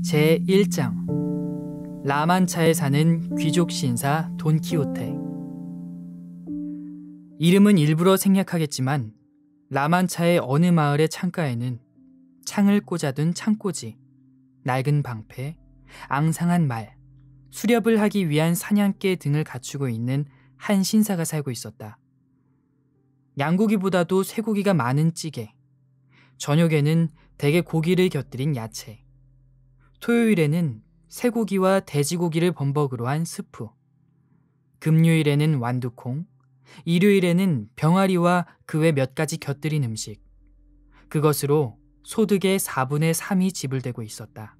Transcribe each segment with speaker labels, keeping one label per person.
Speaker 1: 제1장 라만차에 사는 귀족 신사 돈키호테. 이름은 일부러 생략하겠지만 라만차의 어느 마을의 창가에는 창을 꽂아둔 창꽂이, 낡은 방패, 앙상한 말, 수렵을 하기 위한 사냥개 등을 갖추고 있는 한 신사가 살고 있었다. 양고기보다도 쇠고기가 많은 찌개, 저녁에는 대게 고기를 곁들인 야채, 토요일에는 쇠고기와 돼지고기를 범벅으로 한 스프, 금요일에는 완두콩, 일요일에는 병아리와 그 외 몇 가지 곁들인 음식, 그것으로 소득의 4분의 3이 지불되고 있었다.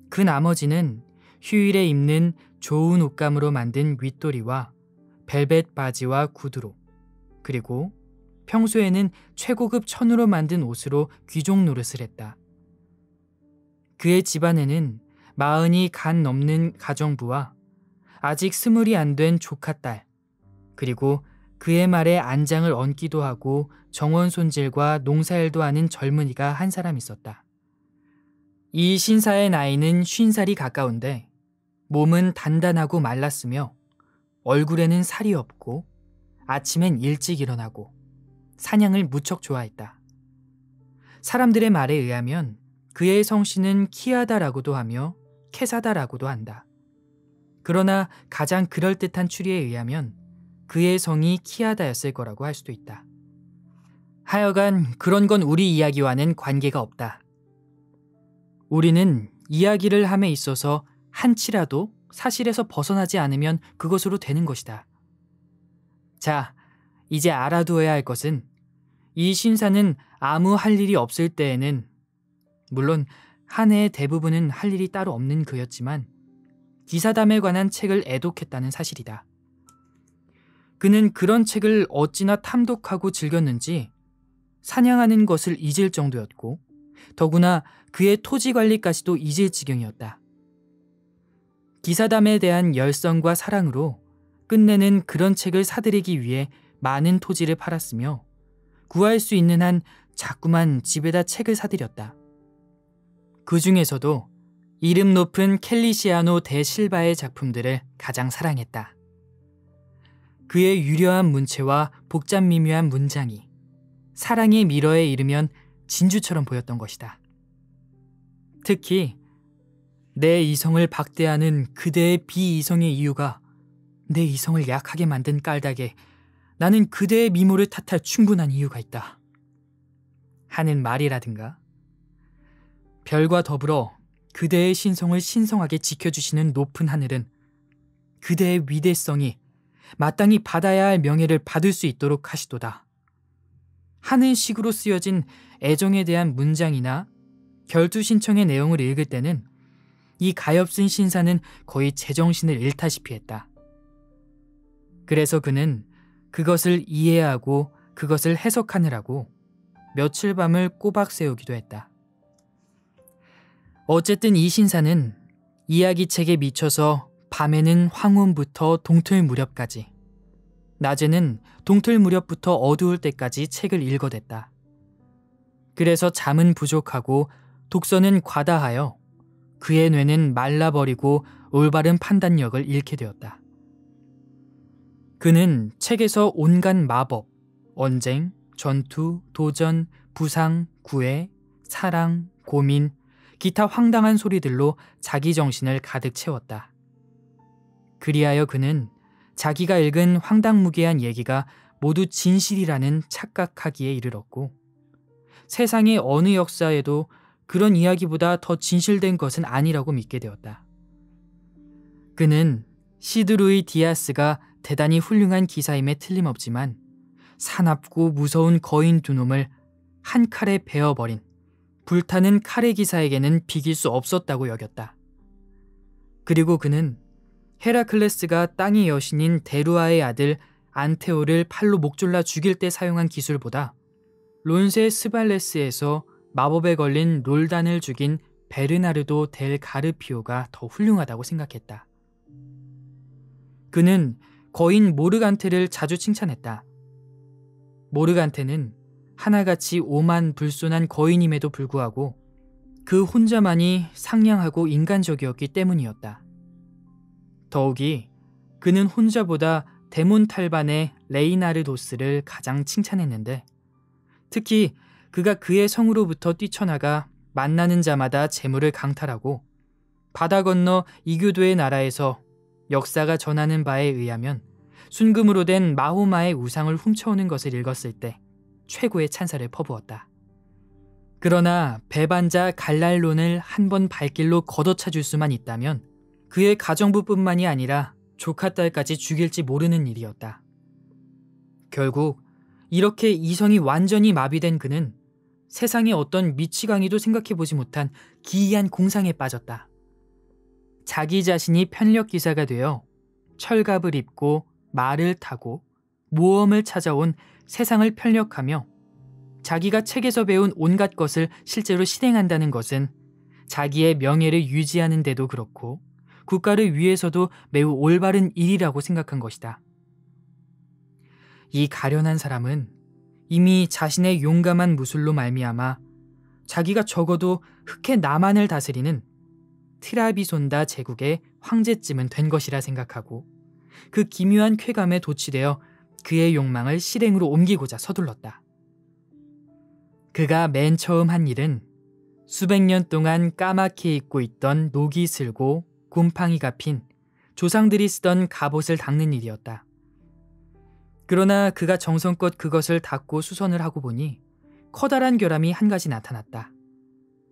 Speaker 1: 그 나머지는 휴일에 입는 좋은 옷감으로 만든 윗도리와 벨벳 바지와 구두로, 그리고 평소에는 최고급 천으로 만든 옷으로 귀족 노릇을 했다. 그의 집안에는 40이 간 넘는 가정부와 아직 20이 안 된 조카딸, 그리고 그의 말에 안장을 얹기도 하고 정원 손질과 농사일도 하는 젊은이가 한 사람 있었다. 이 신사의 나이는 50살이 가까운데 몸은 단단하고 말랐으며 얼굴에는 살이 없고 아침엔 일찍 일어나고 사냥을 무척 좋아했다. 사람들의 말에 의하면 그의 성씨는 키아다라고도 하며 케사다라고도 한다. 그러나 가장 그럴듯한 추리에 의하면 그의 성이 키아다였을 거라고 할 수도 있다. 하여간 그런 건 우리 이야기와는 관계가 없다. 우리는 이야기를 함에 있어서 한치라도 사실에서 벗어나지 않으면 그것으로 되는 것이다. 자, 이제 알아두어야 할 것은 이 신사는 아무 할 일이 없을 때에는, 물론 한 해의 대부분은 할 일이 따로 없는 그였지만 기사담에 관한 책을 애독했다는 사실이다. 그는 그런 책을 어찌나 탐독하고 즐겼는지 사냥하는 것을 잊을 정도였고 더구나 그의 토지 관리까지도 잊을 지경이었다. 기사담에 대한 열성과 사랑으로 끝내는 그런 책을 사들이기 위해 많은 토지를 팔았으며 구할 수 있는 한 자꾸만 집에다 책을 사들였다. 그 중에서도 이름 높은 켈리시아노 데 실바의 작품들을 가장 사랑했다. 그의 유려한 문체와 복잡 미묘한 문장이 사랑의 미러에 이르면 진주처럼 보였던 것이다. 특히 내 이성을 박대하는 그대의 비이성의 이유가 내 이성을 약하게 만든 까닭에 나는 그대의 미모를 탓할 충분한 이유가 있다 하는 말이라든가, 별과 더불어 그대의 신성을 신성하게 지켜주시는 높은 하늘은 그대의 위대성이 마땅히 받아야 할 명예를 받을 수 있도록 하시도다 하는 식으로 쓰여진 애정에 대한 문장이나 결투신청의 내용을 읽을 때는 이 가엾은 신사는 거의 제정신을 잃다시피 했다. 그래서 그는 그것을 이해하고 그것을 해석하느라고 며칠 밤을 꼬박 새우기도 했다. 어쨌든 이 신사는 이야기책에 미쳐서 밤에는 황혼부터 동틀 무렵까지, 낮에는 동틀 무렵부터 어두울 때까지 책을 읽어댔다. 그래서 잠은 부족하고 독서는 과다하여 그의 뇌는 말라버리고 올바른 판단력을 잃게 되었다. 그는 책에서 온갖 마법, 언쟁, 전투, 도전, 부상, 구애, 사랑, 고민, 기타 황당한 소리들로 자기 정신을 가득 채웠다. 그리하여 그는 자기가 읽은 황당무계한 얘기가 모두 진실이라는 착각하기에 이르렀고 세상의 어느 역사에도 그런 이야기보다 더 진실된 것은 아니라고 믿게 되었다. 그는 시드루이 디아스가 대단히 훌륭한 기사임에 틀림없지만 사납고 무서운 거인 두 놈을 한 칼에 베어버린 불타는 칼의 기사에게는 비길 수 없었다고 여겼다. 그리고 그는 헤라클레스가 땅의 여신인 데루아의 아들 안테오를 팔로 목 졸라 죽일 때 사용한 기술보다 론세 스발레스에서 마법에 걸린 롤단을 죽인 베르나르도 델 가르피오가 더 훌륭하다고 생각했다. 그는 거인 모르간테를 자주 칭찬했다. 모르간테는 하나같이 오만 불손한 거인임에도 불구하고 그 혼자만이 상냥하고 인간적이었기 때문이었다. 더욱이 그는 혼자보다 데몬 탈반의 레이나르도스를 가장 칭찬했는데, 특히 그가 그의 성으로부터 뛰쳐나가 만나는 자마다 재물을 강탈하고 바다 건너 이교도의 나라에서 역사가 전하는 바에 의하면 순금으로 된 마호마의 우상을 훔쳐오는 것을 읽었을 때 최고의 찬사를 퍼부었다. 그러나 배반자 갈랄론을 한 번 발길로 걷어차줄 수만 있다면 그의 가정부뿐만이 아니라 조카딸까지 죽일지 모르는 일이었다. 결국 이렇게 이성이 완전히 마비된 그는 세상의 어떤 미치광이도 생각해보지 못한 기이한 공상에 빠졌다. 자기 자신이 편력기사가 되어 철갑을 입고 말을 타고 모험을 찾아온 세상을 편력하며 자기가 책에서 배운 온갖 것을 실제로 실행한다는 것은 자기의 명예를 유지하는 데도 그렇고 국가를 위해서도 매우 올바른 일이라고 생각한 것이다. 이 가련한 사람은 이미 자신의 용감한 무술로 말미암아 자기가 적어도 흑해 남한을 다스리는 트라비손다 제국의 황제쯤은 된 것이라 생각하고 그 기묘한 쾌감에 도취되어 그의 욕망을 실행으로 옮기고자 서둘렀다. 그가 맨 처음 한 일은 수백 년 동안 까맣게 잊고 있던 녹이 슬고 곰팡이가 핀 조상들이 쓰던 갑옷을 닦는 일이었다. 그러나 그가 정성껏 그것을 닦고 수선을 하고 보니 커다란 결함이 한 가지 나타났다.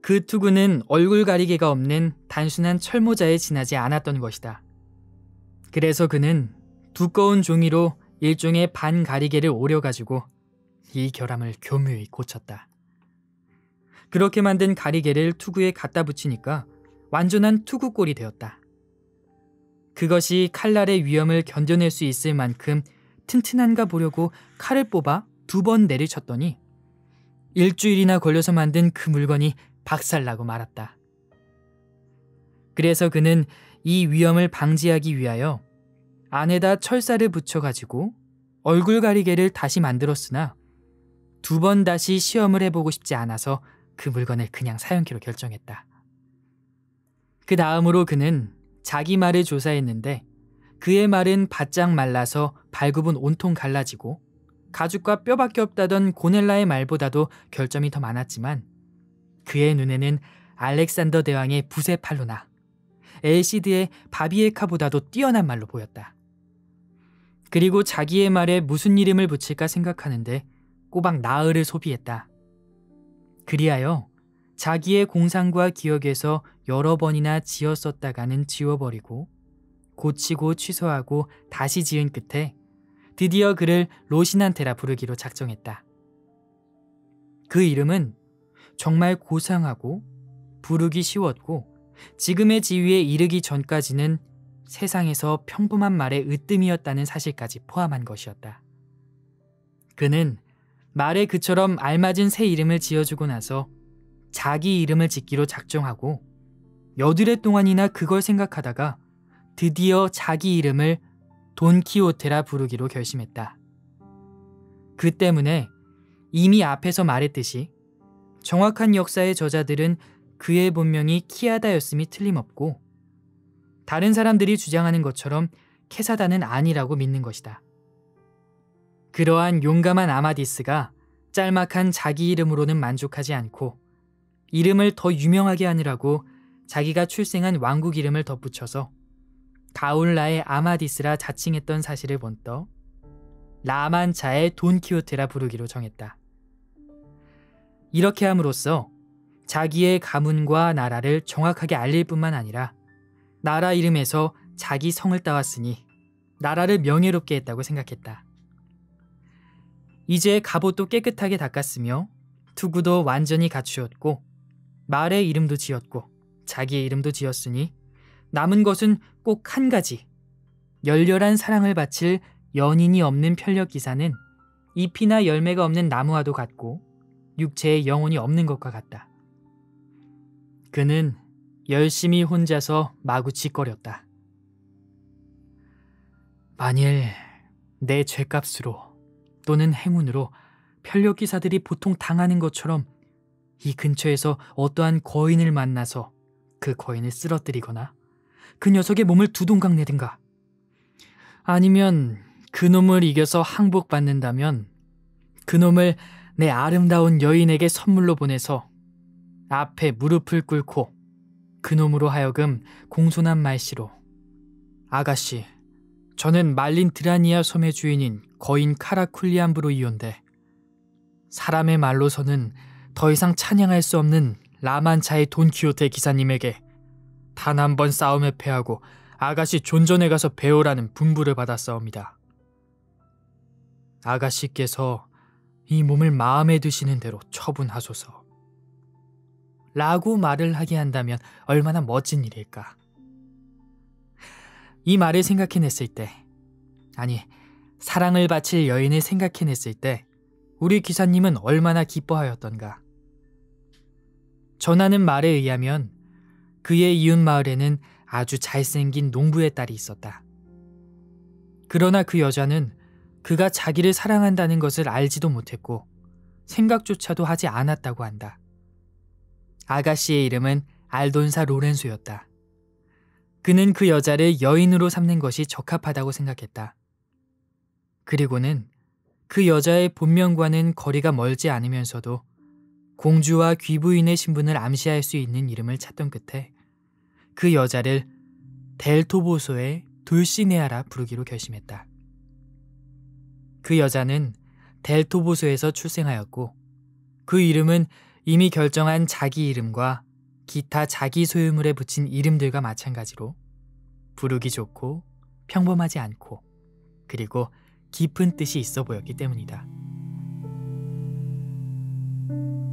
Speaker 1: 그 투구는 얼굴 가리개가 없는 단순한 철모자에 지나지 않았던 것이다. 그래서 그는 두꺼운 종이로 일종의 반가리개를 오려가지고 이 결함을 교묘히 고쳤다. 그렇게 만든 가리개를 투구에 갖다 붙이니까 완전한 투구꼴이 되었다. 그것이 칼날의 위험을 견뎌낼 수 있을 만큼 튼튼한가 보려고 칼을 뽑아 2번 내리쳤더니 일주일이나 걸려서 만든 그 물건이 박살나고 말았다. 그래서 그는 이 위험을 방지하기 위하여 안에다 철사를 붙여가지고 얼굴 가리개를 다시 만들었으나 2번 다시 시험을 해보고 싶지 않아서 그 물건을 그냥 사용키로 결정했다. 그 다음으로 그는 자기 말을 조사했는데 그의 말은 바짝 말라서 발굽은 온통 갈라지고 가죽과 뼈밖에 없다던 고넬라의 말보다도 결점이 더 많았지만 그의 눈에는 알렉산더 대왕의 부세팔로나 엘시드의 바비에카보다도 뛰어난 말로 보였다. 그리고 자기의 말에 무슨 이름을 붙일까 생각하는데 꼬박 나흘을 소비했다. 그리하여 자기의 공상과 기억에서 여러 번이나 지었었다가는 지워버리고 고치고 취소하고 다시 지은 끝에 드디어 그를 로시난테라 부르기로 작정했다. 그 이름은 정말 고상하고 부르기 쉬웠고 지금의 지위에 이르기 전까지는 세상에서 평범한 말의 으뜸이었다는 사실까지 포함한 것이었다. 그는 말에 그처럼 알맞은 새 이름을 지어주고 나서 자기 이름을 짓기로 작정하고 여드레 동안이나 그걸 생각하다가 드디어 자기 이름을 돈키호테라 부르기로 결심했다. 그 때문에 이미 앞에서 말했듯이 정확한 역사의 저자들은 그의 본명이 키아다였음이 틀림없고 다른 사람들이 주장하는 것처럼 케사다는 아니라고 믿는 것이다. 그러한 용감한 아마디스가 짤막한 자기 이름으로는 만족하지 않고 이름을 더 유명하게 하느라고 자기가 출생한 왕국 이름을 덧붙여서 가울라의 아마디스라 자칭했던 사실을 본떠 라만차의 돈키호테라 부르기로 정했다. 이렇게 함으로써 자기의 가문과 나라를 정확하게 알릴 뿐만 아니라 나라 이름에서 자기 성을 따왔으니 나라를 명예롭게 했다고 생각했다. 이제 갑옷도 깨끗하게 닦았으며 투구도 완전히 갖추었고 말의 이름도 지었고 자기의 이름도 지었으니 남은 것은 꼭 한 가지, 열렬한 사랑을 바칠 연인이 없는 편력기사는 잎이나 열매가 없는 나무와도 같고 육체에 영혼이 없는 것과 같다. 그는 열심히 혼자서 마구 짓거렸다. 만일 내 죄값으로 또는 행운으로 편력기사들이 보통 당하는 것처럼 이 근처에서 어떠한 거인을 만나서 그 거인을 쓰러뜨리거나 그 녀석의 몸을 두동강 내든가, 아니면 그 놈을 이겨서 항복받는다면 그 놈을 내 아름다운 여인에게 선물로 보내서 앞에 무릎을 꿇고 그 놈으로 하여금 공손한 말씨로 아가씨, 저는 말린 드라니아 섬의 주인인 거인 카라쿨리안 브루이온데 사람의 말로서는 더 이상 찬양할 수 없는 라만차의 돈키호테 기사님에게 단 한 번 싸움에 패하고 아가씨 존전에 가서 배우라는 분부를 받았사옵니다. 아가씨께서 이 몸을 마음에 드시는 대로 처분하소서. 라고 말을 하게 한다면 얼마나 멋진 일일까. 이 말을 생각해냈을 때, 아니, 사랑을 바칠 여인을 생각해냈을 때 우리 기사님은 얼마나 기뻐하였던가. 전하는 말에 의하면 그의 이웃 마을에는 아주 잘생긴 농부의 딸이 있었다. 그러나 그 여자는 그가 자기를 사랑한다는 것을 알지도 못했고 생각조차도 하지 않았다고 한다. 아가씨의 이름은 알돈사 로렌소였다. 그는 그 여자를 여인으로 삼는 것이 적합하다고 생각했다. 그리고는 그 여자의 본명과는 거리가 멀지 않으면서도 공주와 귀부인의 신분을 암시할 수 있는 이름을 찾던 끝에 그 여자를 델토보소의 돌시네아라 부르기로 결심했다. 그 여자는 델토보소에서 출생하였고 그 이름은 이미 결정한 자기 이름과 기타 자기 소유물에 붙인 이름들과 마찬가지로 부르기 좋고 평범하지 않고 그리고 깊은 뜻이 있어 보였기 때문이다.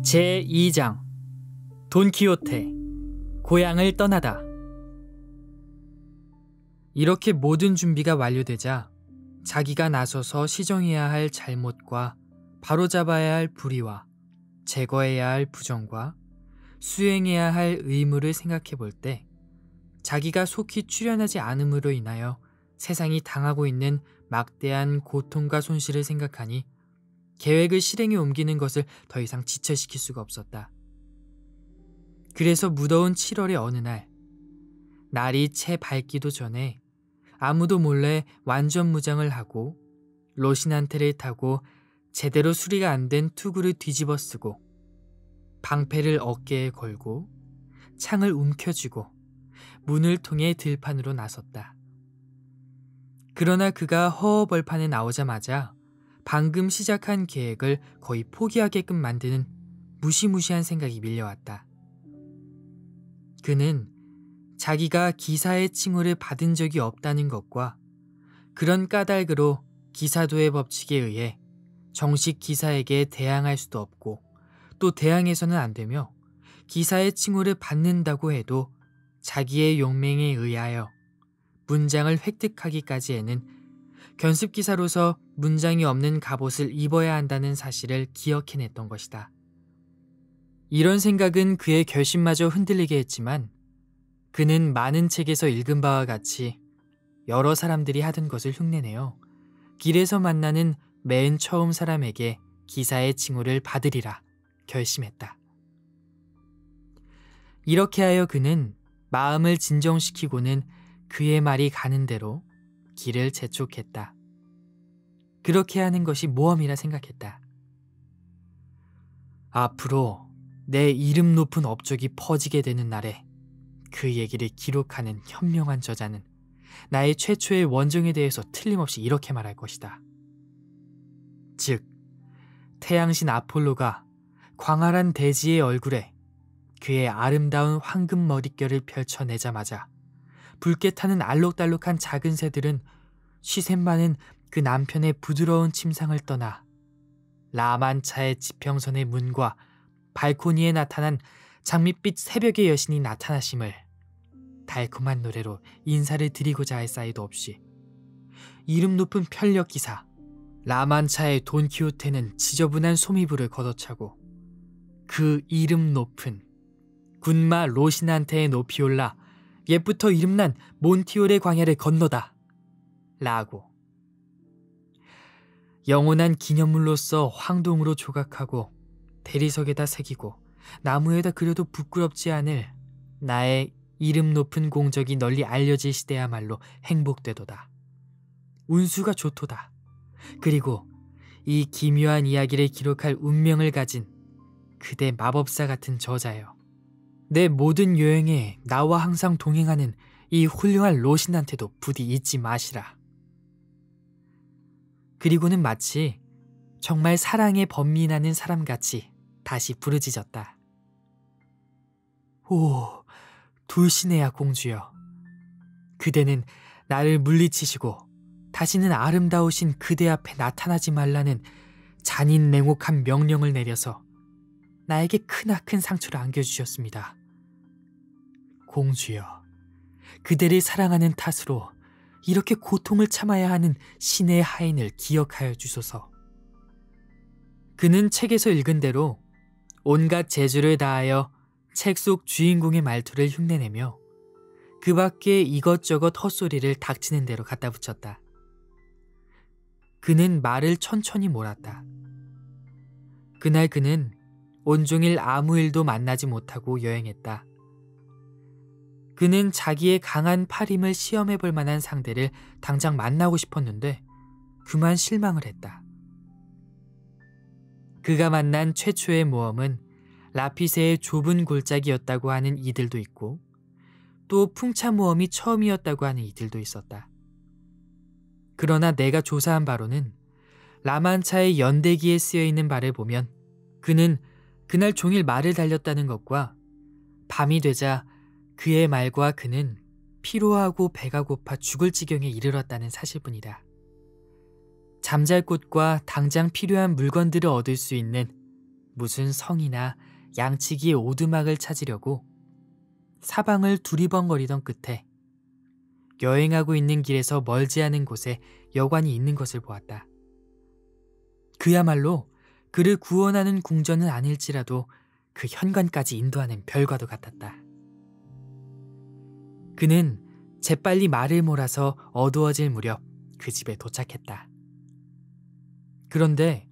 Speaker 1: 제2장 돈키호테 고향을 떠나다. 이렇게 모든 준비가 완료되자 자기가 나서서 시정해야 할 잘못과 바로잡아야 할 불의와 제거해야 할 부정과 수행해야 할 의무를 생각해 볼 때 자기가 속히 출연하지 않음으로 인하여 세상이 당하고 있는 막대한 고통과 손실을 생각하니 계획을 실행에 옮기는 것을 더 이상 지체시킬 수가 없었다. 그래서 무더운 7월의 어느 날, 날이 채 밝기도 전에 아무도 몰래 완전 무장을 하고 로시난테를 타고 제대로 수리가 안 된 투구를 뒤집어 쓰고 방패를 어깨에 걸고 창을 움켜쥐고 문을 통해 들판으로 나섰다. 그러나 그가 허허벌판에 나오자마자 방금 시작한 계획을 거의 포기하게끔 만드는 무시무시한 생각이 밀려왔다. 그는 자기가 기사의 칭호를 받은 적이 없다는 것과 그런 까닭으로 기사도의 법칙에 의해 정식 기사에게 대항할 수도 없고 또 대항해서는 안 되며 기사의 칭호를 받는다고 해도 자기의 용맹에 의하여 문장을 획득하기까지에는 견습기사로서 문장이 없는 갑옷을 입어야 한다는 사실을 기억해냈던 것이다. 이런 생각은 그의 결심마저 흔들리게 했지만 그는 많은 책에서 읽은 바와 같이 여러 사람들이 하던 것을 흉내내어 길에서 만나는 맨 처음 사람에게 기사의 칭호를 받으리라 결심했다. 이렇게 하여 그는 마음을 진정시키고는 그의 말이 가는 대로 길을 재촉했다. 그렇게 하는 것이 모험이라 생각했다. 앞으로 내 이름 높은 업적이 퍼지게 되는 날에 그 얘기를 기록하는 현명한 저자는 나의 최초의 원정에 대해서 틀림없이 이렇게 말할 것이다. 즉, 태양신 아폴로가 광활한 대지의 얼굴에 그의 아름다운 황금 머릿결을 펼쳐내자마자 붉게 타는 알록달록한 작은 새들은 시샘 많은 그 남편의 부드러운 침상을 떠나 라만차의 지평선의 문과 발코니에 나타난 장밋빛 새벽의 여신이 나타나심을 달콤한 노래로 인사를 드리고자 할 사이도 없이 이름 높은 편력기사 라만차의 돈키호테는 지저분한 소미불을 걷어차고 그 이름 높은 군마 로시난테의 높이 올라 옛부터 이름난 몬티올의 광야를 건너다 라고 영원한 기념물로서 황동으로 조각하고 대리석에다 새기고 나무에다 그려도 부끄럽지 않을 나의 이름 높은 공적이 널리 알려질 시대야말로 행복되도다. 운수가 좋도다. 그리고 이 기묘한 이야기를 기록할 운명을 가진 그대 마법사 같은 저자여. 내 모든 여행에 나와 항상 동행하는 이 훌륭한 로신한테도 부디 잊지 마시라. 그리고는 마치 정말 사랑에 번민하는 사람같이 다시 부르짖었다. 오, 돌시네야 공주여. 그대는 나를 물리치시고 다시는 아름다우신 그대 앞에 나타나지 말라는 잔인 냉혹한 명령을 내려서 나에게 크나큰 상처를 안겨주셨습니다. 공주여, 그대를 사랑하는 탓으로 이렇게 고통을 참아야 하는 신의 하인을 기억하여 주소서. 그는 책에서 읽은 대로 온갖 재주를 다하여 책 속 주인공의 말투를 흉내내며 그 밖에 이것저것 헛소리를 닥치는 대로 갖다 붙였다. 그는 말을 천천히 몰았다. 그날 그는 온종일 아무 일도 만나지 못하고 여행했다. 그는 자기의 강한 팔힘을 시험해 볼 만한 상대를 당장 만나고 싶었는데 그만 실망을 했다. 그가 만난 최초의 모험은 라피세의 좁은 골짜기였다고 하는 이들도 있고 또 풍차 모험이 처음이었다고 하는 이들도 있었다. 그러나 내가 조사한 바로는 라만차의 연대기에 쓰여있는 바를 보면 그는 그날 종일 말을 달렸다는 것과 밤이 되자 그의 말과 그는 피로하고 배가 고파 죽을 지경에 이르렀다는 사실뿐이다. 잠잘 곳과 당장 필요한 물건들을 얻을 수 있는 무슨 성이나 양치기의 오두막을 찾으려고 사방을 두리번거리던 끝에 여행하고 있는 길에서 멀지 않은 곳에 여관이 있는 것을 보았다. 그야말로 그를 구원하는 궁전은 아닐지라도 그 현관까지 인도하는 별과도 같았다. 그는 재빨리 말을 몰아서 어두워질 무렵 그 집에 도착했다. 그런데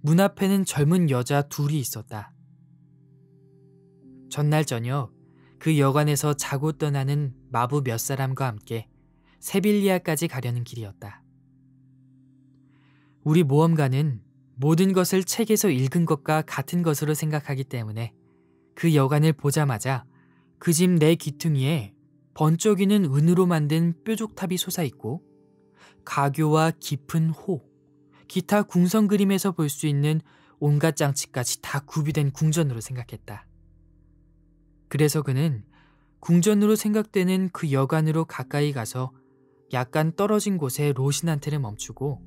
Speaker 1: 문 앞에는 젊은 여자 둘이 있었다. 전날 저녁 그 여관에서 자고 떠나는 마부 몇 사람과 함께 세빌리아까지 가려는 길이었다. 우리 모험가는 모든 것을 책에서 읽은 것과 같은 것으로 생각하기 때문에 그 여관을 보자마자 그 집 내 귀퉁이에 번쩍이는 은으로 만든 뾰족탑이 솟아있고 가교와 깊은 호, 기타 궁성 그림에서 볼 수 있는 온갖 장치까지 다 구비된 궁전으로 생각했다. 그래서 그는 궁전으로 생각되는 그 여관으로 가까이 가서 약간 떨어진 곳에 로신한테를 멈추고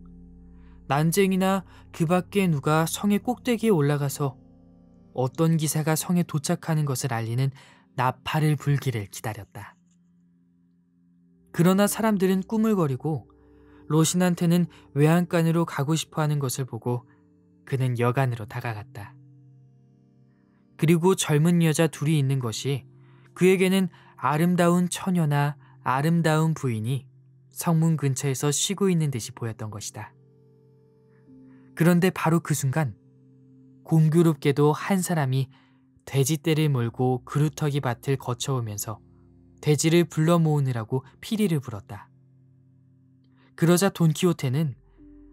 Speaker 1: 난쟁이나 그 밖에 누가 성의 꼭대기에 올라가서 어떤 기사가 성에 도착하는 것을 알리는 나팔을 불기를 기다렸다. 그러나 사람들은 꾸물거리고 로신한테는 외양간으로 가고 싶어하는 것을 보고 그는 여관으로 다가갔다. 그리고 젊은 여자 둘이 있는 것이 그에게는 아름다운 처녀나 아름다운 부인이 성문 근처에서 쉬고 있는 듯이 보였던 것이다. 그런데 바로 그 순간 공교롭게도 한 사람이 돼지떼를 몰고 그루터기 밭을 거쳐오면서 돼지를 불러 모으느라고 피리를 불었다. 그러자 돈키호테는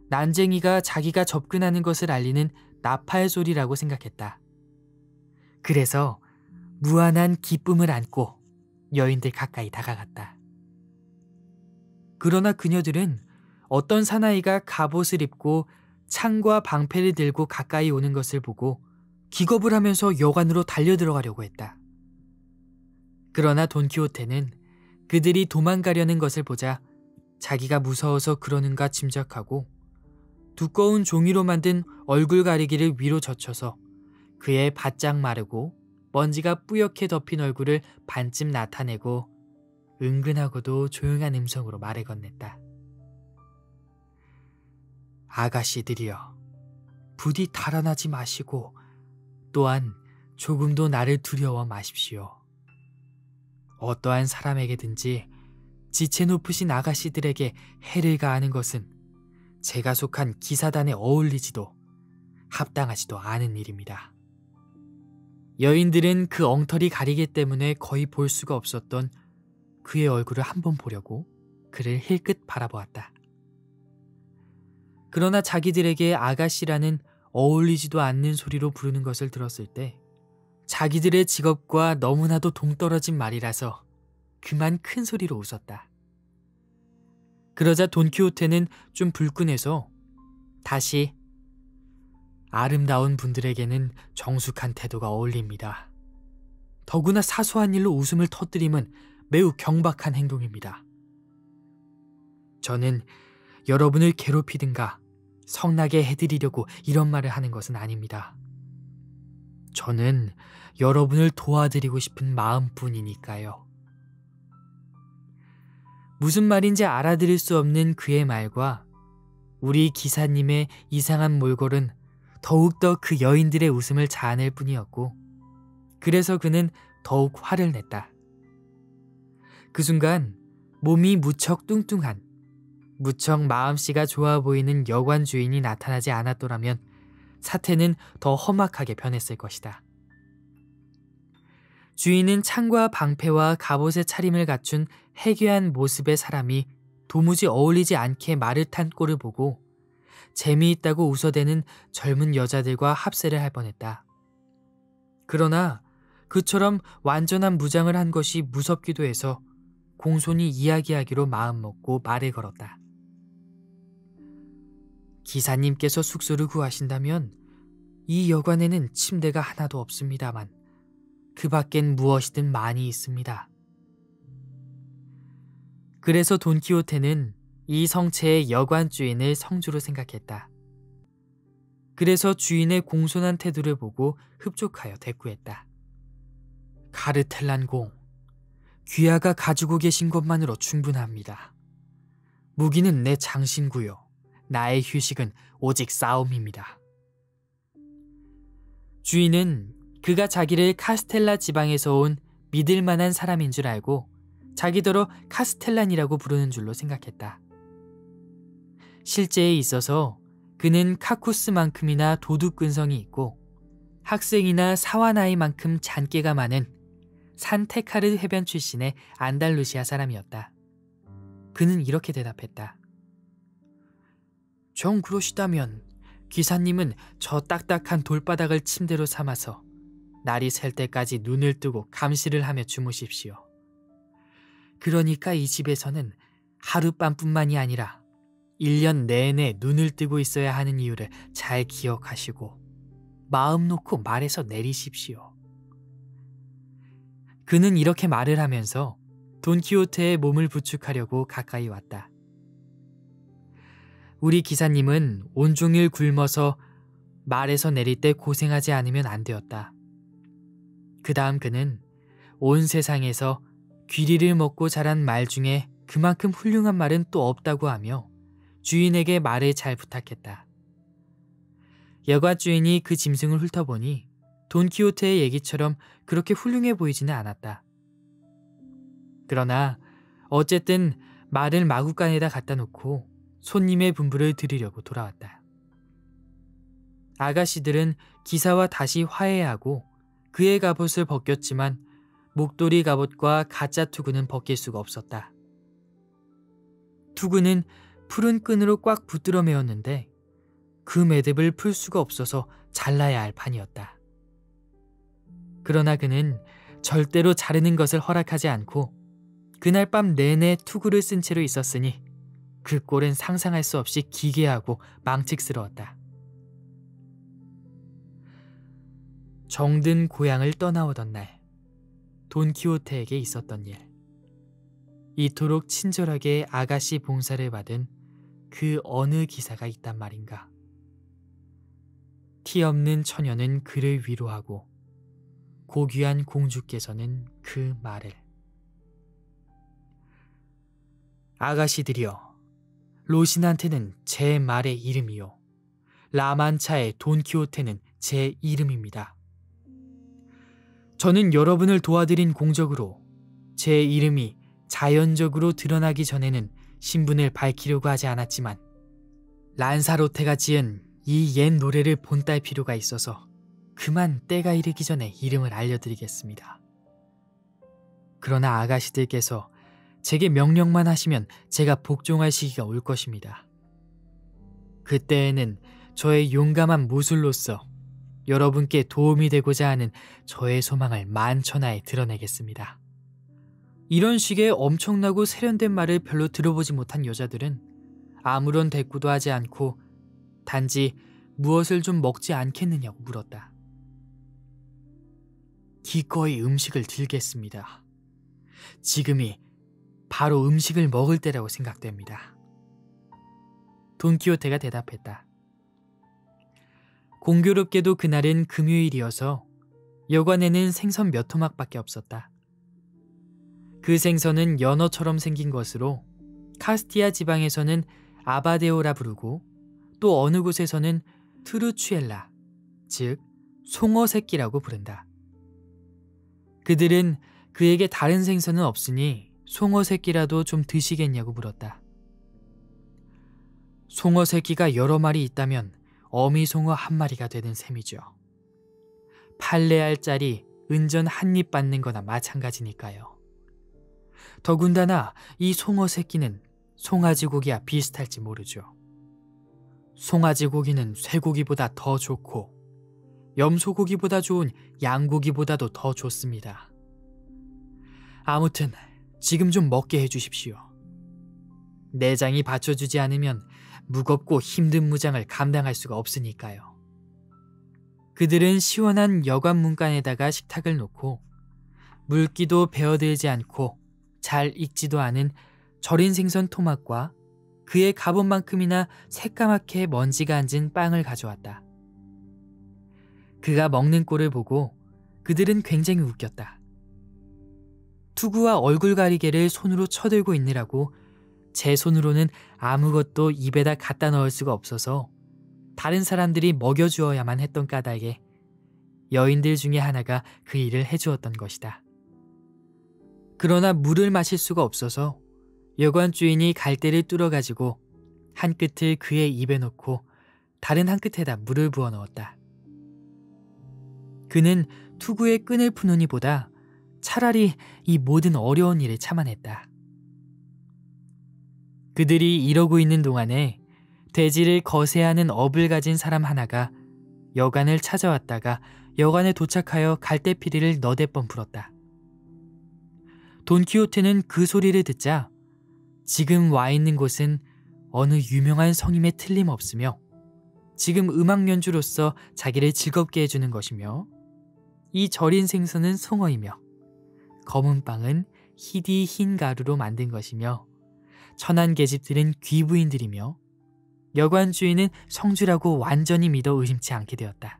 Speaker 1: 난쟁이가 자기가 접근하는 것을 알리는 나팔 소리라고 생각했다. 그래서 무한한 기쁨을 안고 여인들 가까이 다가갔다. 그러나 그녀들은 어떤 사나이가 갑옷을 입고 창과 방패를 들고 가까이 오는 것을 보고 기겁을 하면서 여관으로 달려들어가려고 했다. 그러나 돈키호테는 그들이 도망가려는 것을 보자 자기가 무서워서 그러는가 짐작하고 두꺼운 종이로 만든 얼굴 가리기를 위로 젖혀서 그의 바짝 마르고 먼지가 뿌옇게 덮인 얼굴을 반쯤 나타내고 은근하고도 조용한 음성으로 말을 건넸다. 아가씨들이여, 부디 달아나지 마시고 또한 조금도 나를 두려워 마십시오. 어떠한 사람에게든지 지체 높으신 아가씨들에게 해를 가하는 것은 제가 속한 기사단에 어울리지도 합당하지도 않은 일입니다. 여인들은 그 엉터리 가리개 때문에 거의 볼 수가 없었던 그의 얼굴을 한번 보려고 그를 힐끗 바라보았다. 그러나 자기들에게 아가씨라는 어울리지도 않는 소리로 부르는 것을 들었을 때 자기들의 직업과 너무나도 동떨어진 말이라서 그만 큰 소리로 웃었다. 그러자 돈키호테는 좀 불끈해서 다시 아름다운 분들에게는 정숙한 태도가 어울립니다. 더구나 사소한 일로 웃음을 터뜨림은 매우 경박한 행동입니다. 저는 여러분을 괴롭히든가 성나게 해드리려고 이런 말을 하는 것은 아닙니다. 저는 여러분을 도와드리고 싶은 마음뿐이니까요. 무슨 말인지 알아들을 수 없는 그의 말과 우리 기사님의 이상한 몰골은 더욱더 그 여인들의 웃음을 자아낼 뿐이었고, 그래서 그는 더욱 화를 냈다. 그 순간 몸이 무척 뚱뚱한, 무척 마음씨가 좋아 보이는 여관 주인이 나타나지 않았더라면 사태는 더 험악하게 변했을 것이다. 주인은 창과 방패와 갑옷의 차림을 갖춘 해괴한 모습의 사람이 도무지 어울리지 않게 말을 탄 꼴을 보고 재미있다고 웃어대는 젊은 여자들과 합세를 할 뻔했다. 그러나 그처럼 완전한 무장을 한 것이 무섭기도 해서 공손히 이야기하기로 마음먹고 말을 걸었다. 기사님께서 숙소를 구하신다면 이 여관에는 침대가 하나도 없습니다만 그 밖엔 무엇이든 많이 있습니다. 그래서 돈키호테는 이 성체의 여관 주인을 성주로 생각했다. 그래서 주인의 공손한 태도를 보고 흡족하여 대꾸했다. 가르텔란 공, 귀하가 가지고 계신 것만으로 충분합니다. 무기는 내 장신구요, 나의 휴식은 오직 싸움입니다. 주인은 그가 자기를 카스텔라 지방에서 온 믿을 만한 사람인 줄 알고 자기더러 카스텔란이라고 부르는 줄로 생각했다. 실제에 있어서 그는 카쿠스만큼이나 도둑근성이 있고 학생이나 사와나이만큼 잔깨가 많은 산테카르 해변 출신의 안달루시아 사람이었다. 그는 이렇게 대답했다. 정 그러시다면 기사님은 저 딱딱한 돌바닥을 침대로 삼아서 날이 샐 때까지 눈을 뜨고 감시를 하며 주무십시오. 그러니까 이 집에서는 하룻밤뿐만이 아니라 1년 내내 눈을 뜨고 있어야 하는 이유를 잘 기억하시고 마음 놓고 말에서 내리십시오. 그는 이렇게 말을 하면서 돈키호테의 몸을 부축하려고 가까이 왔다. 우리 기사님은 온종일 굶어서 말에서 내릴 때 고생하지 않으면 안 되었다. 그 다음 그는 온 세상에서 귀리를 먹고 자란 말 중에 그만큼 훌륭한 말은 또 없다고 하며 주인에게 말을 잘 부탁했다. 여관 주인이 그 짐승을 훑어보니 돈키호테의 얘기처럼 그렇게 훌륭해 보이지는 않았다. 그러나 어쨌든 말을 마구간에다 갖다 놓고 손님의 분부를 들으려고 돌아왔다. 아가씨들은 기사와 다시 화해하고 그의 갑옷을 벗겼지만 목도리 갑옷과 가짜 투구는 벗길 수가 없었다. 투구는 푸른 끈으로 꽉 붙들어 매었는데 그 매듭을 풀 수가 없어서 잘라야 할 판이었다. 그러나 그는 절대로 자르는 것을 허락하지 않고 그날 밤 내내 투구를 쓴 채로 있었으니 그 꼴은 상상할 수 없이 기괴하고 망측스러웠다. 정든 고향을 떠나오던 날 돈키호테에게 있었던 일, 이토록 친절하게 아가씨 봉사를 받은 그 어느 기사가 있단 말인가. 티 없는 처녀는 그를 위로하고 고귀한 공주께서는 그 말을 아가씨들이여, 로신한테는 제 말의 이름이요, 라만차의 돈키호테는 제 이름입니다. 저는 여러분을 도와드린 공적으로 제 이름이 자연적으로 드러나기 전에는 신분을 밝히려고 하지 않았지만 란사로테가 지은 이 옛 노래를 본딸 필요가 있어서 그만 때가 이르기 전에 이름을 알려드리겠습니다. 그러나 아가씨들께서 제게 명령만 하시면 제가 복종할 시기가 올 것입니다. 그때에는 저의 용감한 무술로서 여러분께 도움이 되고자 하는 저의 소망을 만천하에 드러내겠습니다. 이런 식의 엄청나고 세련된 말을 별로 들어보지 못한 여자들은 아무런 대꾸도 하지 않고 단지 무엇을 좀 먹지 않겠느냐고 물었다. 기꺼이 음식을 들겠습니다. 지금이 바로 음식을 먹을 때라고 생각됩니다. 돈키호테가 대답했다. 공교롭게도 그날은 금요일이어서 여관에는 생선 몇 토막밖에 없었다. 그 생선은 연어처럼 생긴 것으로 카스티아 지방에서는 아바데오라 부르고 또 어느 곳에서는 트루추엘라, 즉 송어 새끼라고 부른다. 그들은 그에게 다른 생선은 없으니 송어 새끼라도 좀 드시겠냐고 물었다. 송어 새끼가 여러 마리 있다면 어미송어 한 마리가 되는 셈이죠. 팔레알짜리 은전 한 입 받는 거나 마찬가지니까요. 더군다나 이 송어 새끼는 송아지 고기와 비슷할지 모르죠. 송아지 고기는 쇠고기보다 더 좋고 염소고기보다 좋은 양고기보다도 더 좋습니다. 아무튼 지금 좀 먹게 해주십시오. 내장이 받쳐주지 않으면 무겁고 힘든 무장을 감당할 수가 없으니까요. 그들은 시원한 여관 문간에다가 식탁을 놓고 물기도 배어들지 않고 잘 익지도 않은 절인 생선 토막과 그의 갑옷만큼이나 새까맣게 먼지가 앉은 빵을 가져왔다. 그가 먹는 꼴을 보고 그들은 굉장히 웃겼다. 투구와 얼굴 가리개를 손으로 쳐들고 있느라고 제 손으로는 아무것도 입에다 갖다 넣을 수가 없어서 다른 사람들이 먹여주어야만 했던 까닭에 여인들 중에 하나가 그 일을 해주었던 것이다. 그러나 물을 마실 수가 없어서 여관 주인이 갈대를 뚫어가지고 한 끝을 그의 입에 넣고 다른 한 끝에다 물을 부어 넣었다. 그는 투구의 끈을 푸느니보다 차라리 이 모든 어려운 일을 참아냈다. 그들이 이러고 있는 동안에 돼지를 거세하는 업을 가진 사람 하나가 여관을 찾아왔다가 여관에 도착하여 갈대피리를 너댓 번 불었다. 돈키호테는 그 소리를 듣자 지금 와 있는 곳은 어느 유명한 성임에 틀림없으며 지금 음악 연주로서 자기를 즐겁게 해주는 것이며 이 절인 생선은 송어이며 검은 빵은 희디 흰 가루로 만든 것이며 천한 계집들은 귀부인들이며 여관 주인은 성주라고 완전히 믿어 의심치 않게 되었다.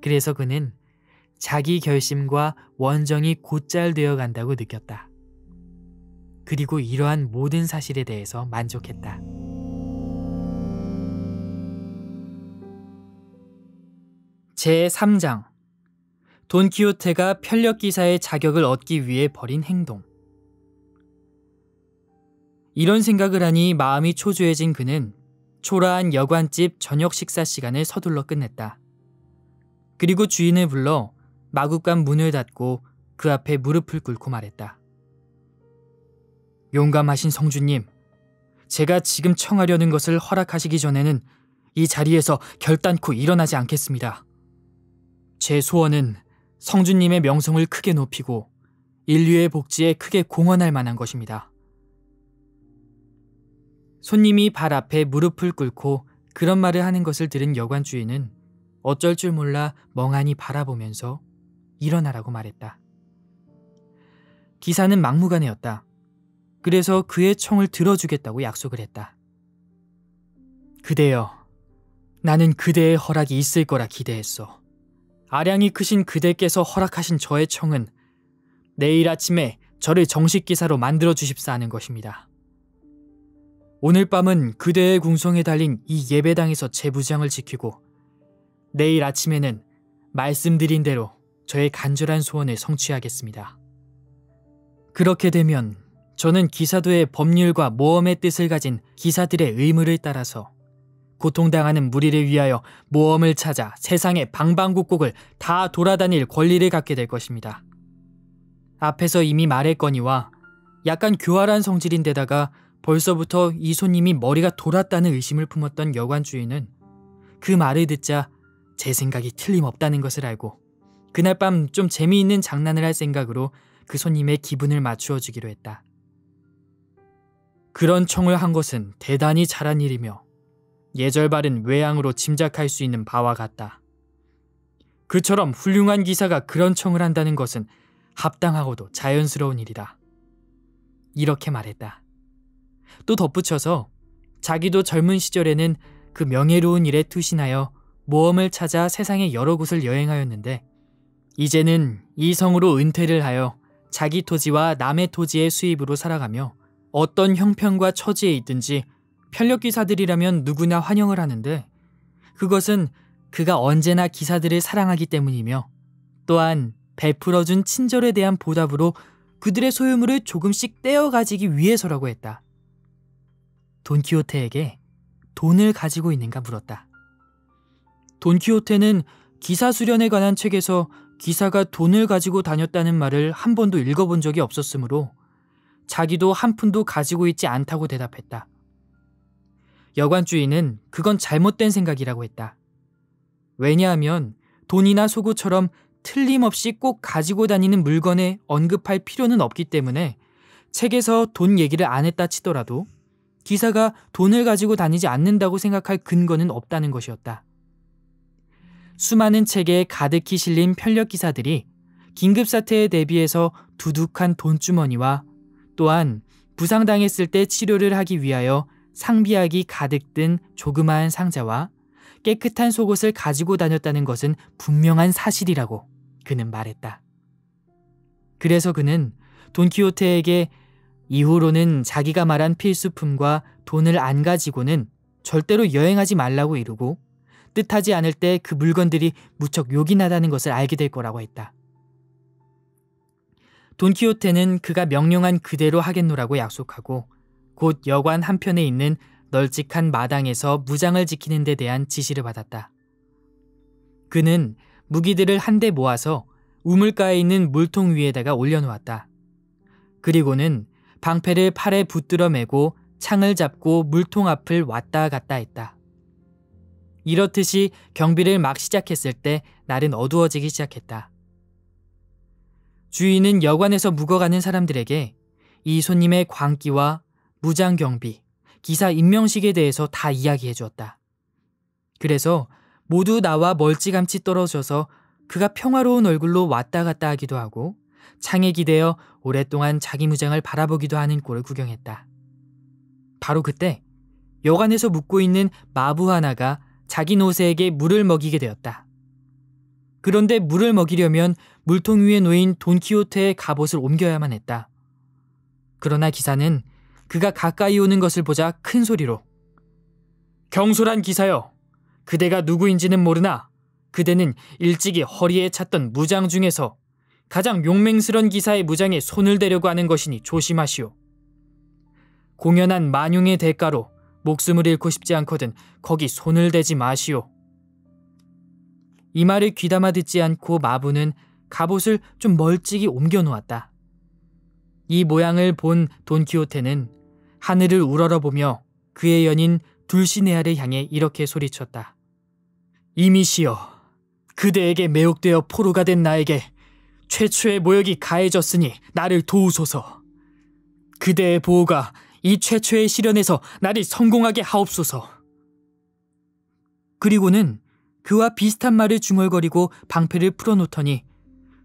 Speaker 1: 그래서 그는 자기 결심과 원정이 곧잘 되어 간다고 느꼈다. 그리고 이러한 모든 사실에 대해서 만족했다. 제3장 돈키호테가 편력기사의 자격을 얻기 위해 벌인 행동. 이런 생각을 하니 마음이 초조해진 그는 초라한 여관집 저녁 식사 시간을 서둘러 끝냈다. 그리고 주인을 불러 마구간 문을 닫고 그 앞에 무릎을 꿇고 말했다. 용감하신 성주님, 제가 지금 청하려는 것을 허락하시기 전에는 이 자리에서 결단코 일어나지 않겠습니다. 제 소원은 성주님의 명성을 크게 높이고 인류의 복지에 크게 공헌할 만한 것입니다. 손님이 발 앞에 무릎을 꿇고 그런 말을 하는 것을 들은 여관 주인은 어쩔 줄 몰라 멍하니 바라보면서 일어나라고 말했다. 기사는 막무가내였다. 그래서 그의 청을 들어주겠다고 약속을 했다. 그대여, 나는 그대의 허락이 있을 거라 기대했어. 아량이 크신 그대께서 허락하신 저의 청은 내일 아침에 저를 정식 기사로 만들어 주십사 하는 것입니다. 오늘 밤은 그대의 궁성에 달린 이 예배당에서 제 무장을 지키고 내일 아침에는 말씀드린 대로 저의 간절한 소원을 성취하겠습니다. 그렇게 되면 저는 기사도의 법률과 모험의 뜻을 가진 기사들의 의무를 따라서 고통당하는 무리를 위하여 모험을 찾아 세상의 방방곡곡을 다 돌아다닐 권리를 갖게 될 것입니다. 앞에서 이미 말했거니와 약간 교활한 성질인데다가 벌써부터 이 손님이 머리가 돌았다는 의심을 품었던 여관 주인은 그 말을 듣자 제 생각이 틀림없다는 것을 알고 그날 밤 좀 재미있는 장난을 할 생각으로 그 손님의 기분을 맞추어 주기로 했다. 그런 청을 한 것은 대단히 잘한 일이며 예절바른 외양으로 짐작할 수 있는 바와 같다. 그처럼 훌륭한 기사가 그런 청을 한다는 것은 합당하고도 자연스러운 일이다. 이렇게 말했다. 또 덧붙여서 자기도 젊은 시절에는 그 명예로운 일에 투신하여 모험을 찾아 세상의 여러 곳을 여행하였는데 이제는 이 성으로 은퇴를 하여 자기 토지와 남의 토지의 수입으로 살아가며 어떤 형편과 처지에 있든지 편력기사들이라면 누구나 환영을 하는데 그것은 그가 언제나 기사들을 사랑하기 때문이며 또한 베풀어준 친절에 대한 보답으로 그들의 소유물을 조금씩 떼어 가지기 위해서라고 했다. 돈키호테에게 돈을 가지고 있는가 물었다. 돈키호테는 기사 수련에 관한 책에서 기사가 돈을 가지고 다녔다는 말을 한 번도 읽어본 적이 없었으므로 자기도 한 푼도 가지고 있지 않다고 대답했다. 여관 주인은 그건 잘못된 생각이라고 했다. 왜냐하면 돈이나 속옷처럼 틀림없이 꼭 가지고 다니는 물건에 언급할 필요는 없기 때문에 책에서 돈 얘기를 안 했다 치더라도 기사가 돈을 가지고 다니지 않는다고 생각할 근거는 없다는 것이었다. 수많은 책에 가득히 실린 편력기사들이 긴급사태에 대비해서 두둑한 돈주머니와 또한 부상당했을 때 치료를 하기 위하여 상비약이 가득 든 조그마한 상자와 깨끗한 속옷을 가지고 다녔다는 것은 분명한 사실이라고 그는 말했다. 그래서 그는 돈키호테에게 이후로는 자기가 말한 필수품과 돈을 안 가지고는 절대로 여행하지 말라고 이르고 뜻하지 않을 때 그 물건들이 무척 욕이 나다는 것을 알게 될 거라고 했다. 돈키호테는 그가 명령한 그대로 하겠노라고 약속하고 곧 여관 한편에 있는 널찍한 마당에서 무장을 지키는 데 대한 지시를 받았다. 그는 무기들을 한데 모아서 우물가에 있는 물통 위에다가 올려놓았다. 그리고는 방패를 팔에 붙들어 매고 창을 잡고 물통 앞을 왔다 갔다 했다. 이렇듯이 경비를 막 시작했을 때 날은 어두워지기 시작했다. 주인은 여관에서 묵어가는 사람들에게 이 손님의 광기와 무장 경비, 기사 임명식에 대해서 다 이야기해 주었다. 그래서 모두 나와 멀찌감치 떨어져서 그가 평화로운 얼굴로 왔다 갔다 하기도 하고 창에 기대어 오랫동안 자기 무장을 바라보기도 하는 꼴을 구경했다. 바로 그때 여관에서 묵고 있는 마부 하나가 자기 노새에게 물을 먹이게 되었다. 그런데 물을 먹이려면 물통 위에 놓인 돈키호테의 갑옷을 옮겨야만 했다. 그러나 기사는 그가 가까이 오는 것을 보자 큰 소리로 "경솔한 기사여! 그대가 누구인지는 모르나 그대는 일찍이 허리에 찼던 무장 중에서 가장 용맹스런 기사의 무장에 손을 대려고 하는 것이니 조심하시오. 공연한 만용의 대가로 목숨을 잃고 싶지 않거든 거기 손을 대지 마시오." 이 말을 귀담아 듣지 않고 마부는 갑옷을 좀 멀찍이 옮겨 놓았다. 이 모양을 본 돈키호테는 하늘을 우러러보며 그의 연인 둘시네아를 향해 이렇게 소리쳤다. "이미시여, 그대에게 매혹되어 포로가 된 나에게 최초의 모욕이 가해졌으니 나를 도우소서. 그대의 보호가 이 최초의 시련에서 나를 성공하게 하옵소서." 그리고는 그와 비슷한 말을 중얼거리고 방패를 풀어놓더니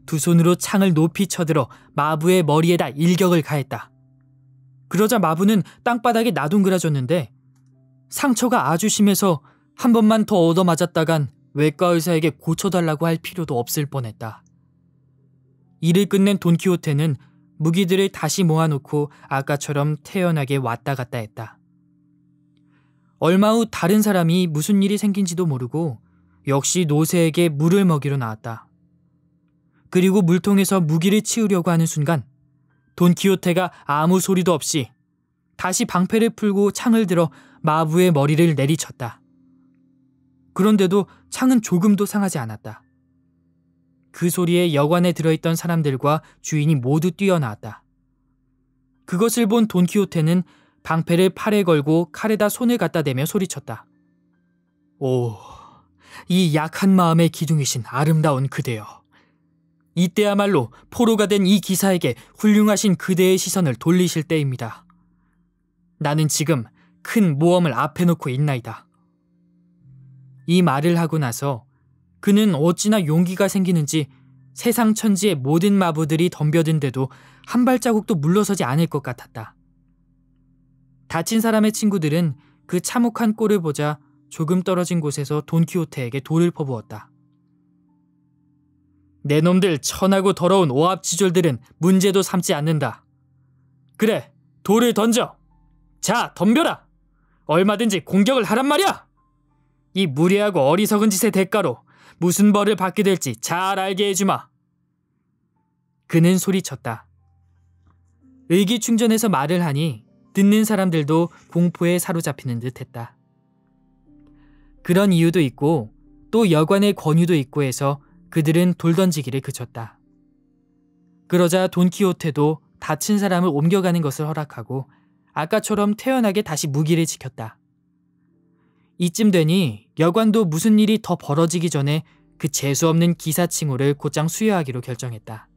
Speaker 1: 두 손으로 창을 높이 쳐들어 마부의 머리에다 일격을 가했다. 그러자 마부는 땅바닥에 나둥그라졌는데 상처가 아주 심해서 한 번만 더 얻어맞았다간 외과 의사에게 고쳐달라고 할 필요도 없을 뻔했다. 일을 끝낸 돈키호테는 무기들을 다시 모아놓고 아까처럼 태연하게 왔다 갔다 했다. 얼마 후 다른 사람이 무슨 일이 생긴지도 모르고 역시 노새에게 물을 먹이러 나왔다. 그리고 물통에서 무기를 치우려고 하는 순간 돈키호테가 아무 소리도 없이 다시 방패를 풀고 창을 들어 마부의 머리를 내리쳤다. 그런데도 창은 조금도 상하지 않았다. 그 소리에 여관에 들어있던 사람들과 주인이 모두 뛰어나왔다. 그것을 본 돈키호테는 방패를 팔에 걸고 칼에다 손을 갖다 대며 소리쳤다. 오, 이 약한 마음의 기둥이신 아름다운 그대여. 이때야말로 포로가 된 이 기사에게 훌륭하신 그대의 시선을 돌리실 때입니다. 나는 지금 큰 모험을 앞에 놓고 있나이다. 이 말을 하고 나서 그는 어찌나 용기가 생기는지 세상 천지의 모든 마부들이 덤벼든데도 한 발자국도 물러서지 않을 것 같았다. 다친 사람의 친구들은 그 참혹한 꼴을 보자 조금 떨어진 곳에서 돈키호테에게 돌을 퍼부었다. 내 놈들 천하고 더러운 오합지졸들은 문제도 삼지 않는다. 그래, 돌을 던져. 자, 덤벼라. 얼마든지 공격을 하란 말이야. 이 무례하고 어리석은 짓의 대가로 무슨 벌을 받게 될지 잘 알게 해주마. 그는 소리쳤다. 의기충전해서 말을 하니 듣는 사람들도 공포에 사로잡히는 듯했다. 그런 이유도 있고 또 여관의 권유도 있고 해서 그들은 돌 던지기를 그쳤다. 그러자 돈키호테도 다친 사람을 옮겨가는 것을 허락하고 아까처럼 태연하게 다시 무기를 지켰다. 이쯤 되니 여관도 무슨 일이 더 벌어지기 전에 그 재수없는 기사칭호를 곧장 수여하기로 결정했다.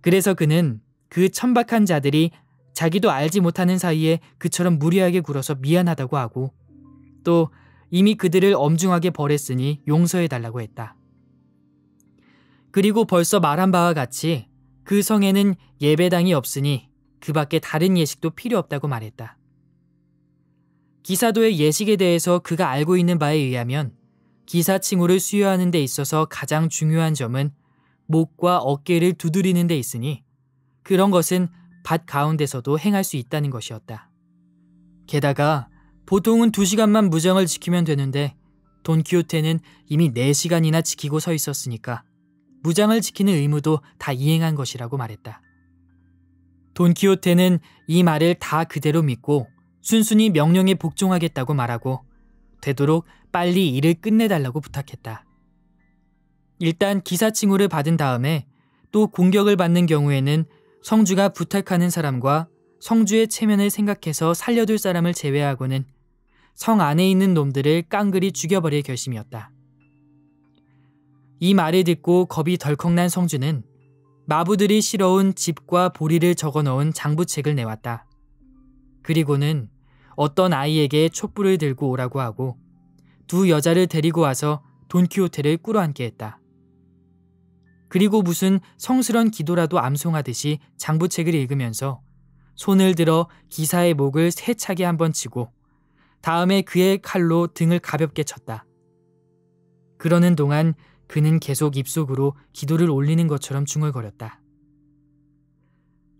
Speaker 1: 그래서 그는 그 천박한 자들이 자기도 알지 못하는 사이에 그처럼 무리하게 굴어서 미안하다고 하고 또 이미 그들을 엄중하게 벌했으니 용서해달라고 했다. 그리고 벌써 말한 바와 같이 그 성에는 예배당이 없으니 그 밖에 다른 예식도 필요 없다고 말했다. 기사도의 예식에 대해서 그가 알고 있는 바에 의하면 기사칭호를 수여하는 데 있어서 가장 중요한 점은 목과 어깨를 두드리는 데 있으니 그런 것은 밭 가운데서도 행할 수 있다는 것이었다. 게다가 보통은 2시간만 무정을 지키면 되는데 돈키호테는 이미 4시간이나 지키고 서 있었으니까 무장을 지키는 의무도 다 이행한 것이라고 말했다. 돈키호테는 이 말을 다 그대로 믿고 순순히 명령에 복종하겠다고 말하고 되도록 빨리 일을 끝내달라고 부탁했다. 일단 기사칭호를 받은 다음에 또 공격을 받는 경우에는 성주가 부탁하는 사람과 성주의 체면을 생각해서 살려둘 사람을 제외하고는 성 안에 있는 놈들을 깡그리 죽여버릴 결심이었다. 이 말을 듣고 겁이 덜컥 난 성주는 마부들이 실어온 집과 보리를 적어넣은 장부책을 내왔다. 그리고는 어떤 아이에게 촛불을 들고 오라고 하고 2 여자를 데리고 와서 돈키호테를 꿇어앉게 했다. 그리고 무슨 성스런 기도라도 암송하듯이 장부책을 읽으면서 손을 들어 기사의 목을 세차게 한번 치고 다음에 그의 칼로 등을 가볍게 쳤다. 그러는 동안 그는 계속 입속으로 기도를 올리는 것처럼 중얼거렸다.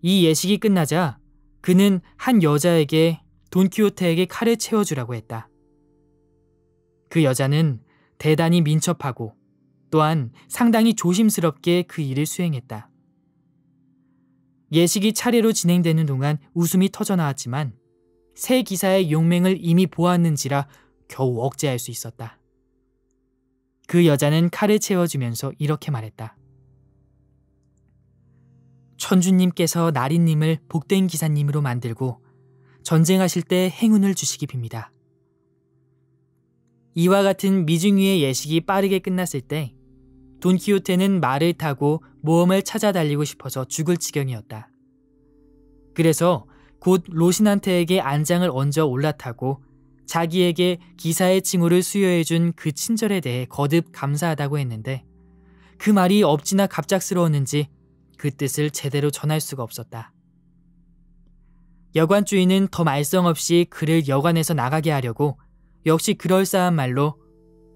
Speaker 1: 이 예식이 끝나자 그는 한 여자에게 돈키호테에게 칼을 채워주라고 했다. 그 여자는 대단히 민첩하고 또한 상당히 조심스럽게 그 일을 수행했다. 예식이 차례로 진행되는 동안 웃음이 터져나왔지만 새 기사의 용맹을 이미 보았는지라 겨우 억제할 수 있었다. 그 여자는 칼을 채워주면서 이렇게 말했다. 천주님께서 나리님을 복된 기사님으로 만들고 전쟁하실 때 행운을 주시기 빕니다. 이와 같은 미중위의 예식이 빠르게 끝났을 때 돈키호테는 말을 타고 모험을 찾아 달리고 싶어서 죽을 지경이었다. 그래서 곧 로신한테에게 안장을 얹어 올라타고 자기에게 기사의 칭호를 수여해준 그 친절에 대해 거듭 감사하다고 했는데 그 말이 없지나 갑작스러웠는지 그 뜻을 제대로 전할 수가 없었다. 여관 주인은 더 말썽 없이 그를 여관에서 나가게 하려고 역시 그럴싸한 말로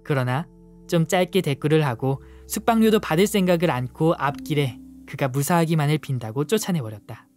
Speaker 1: 그러나 좀 짧게 대꾸를 하고 숙박료도 받을 생각을 않고 앞길에 그가 무사하기만을 빈다고 쫓아내버렸다.